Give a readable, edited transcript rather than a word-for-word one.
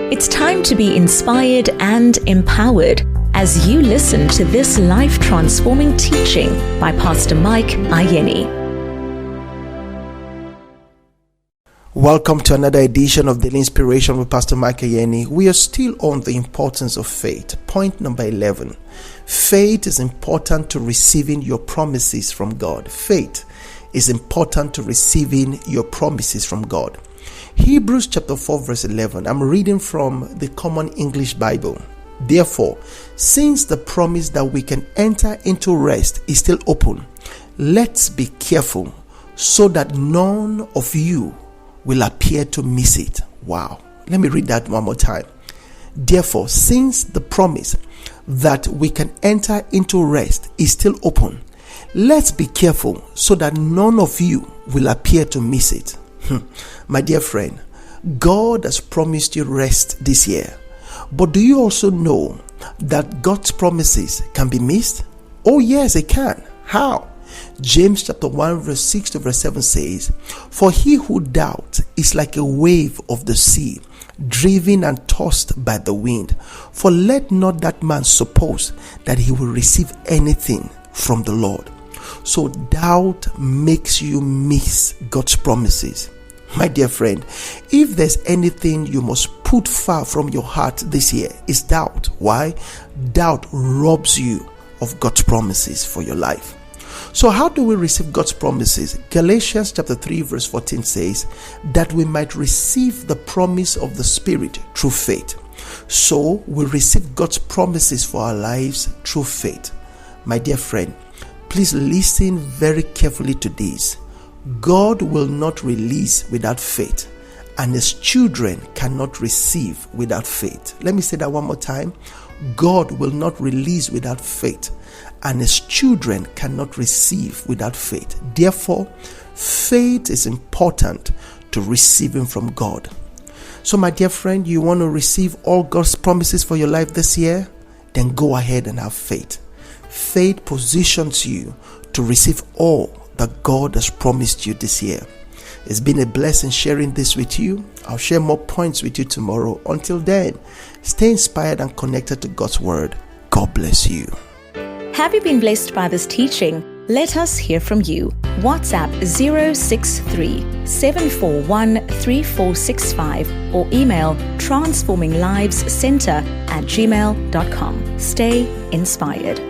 It's time to be inspired and empowered as you listen to this life-transforming teaching by Pastor Mike Ayeni. Welcome to another edition of Daily Inspiration with Pastor Mike Ayeni. We are still on the importance of faith. Point number 11. Faith is important to receiving your promises from God. Faith is important to receiving your promises from God. Hebrews chapter 4 verse 11. I'm reading from the Common English Bible. Therefore, since the promise that we can enter into rest is still open, let's be careful so that none of you will appear to miss it. Wow. Let me read that one more time. Therefore, since the promise that we can enter into rest is still open, let's be careful so that none of you will appear to miss it. My dear friend, God has promised you rest this year. But do you also know that God's promises can be missed? Oh yes, it can. How? James chapter 1 verse 6 to verse 7 says, "For he who doubts is like a wave of the sea, driven and tossed by the wind. For let not that man suppose that he will receive anything from the Lord." So doubt makes you miss God's promises. My dear friend, if there's anything you must put far from your heart this year, it's doubt. Why? Doubt robs you of God's promises for your life. So how do we receive God's promises? Galatians chapter 3 verse 14 says that we might receive the promise of the Spirit through faith. So we receive God's promises for our lives through faith. My dear friend, please listen very carefully to this. God will not release without faith, and his children cannot receive without faith. Let me say that one more time. God will not release without faith, and his children cannot receive without faith. Therefore, faith is important to receiving from God. So my dear friend, you want to receive all God's promises for your life this year? Then go ahead and have faith. Faith positions you to receive all that God has promised you this year. It's been a blessing sharing this with you. I'll share more points with you tomorrow. Until then, stay inspired and connected to God's word. God bless you. Have you been blessed by this teaching? Let us hear from you. WhatsApp 063 741 3465 or email transforminglivescenter@gmail.com. Stay inspired.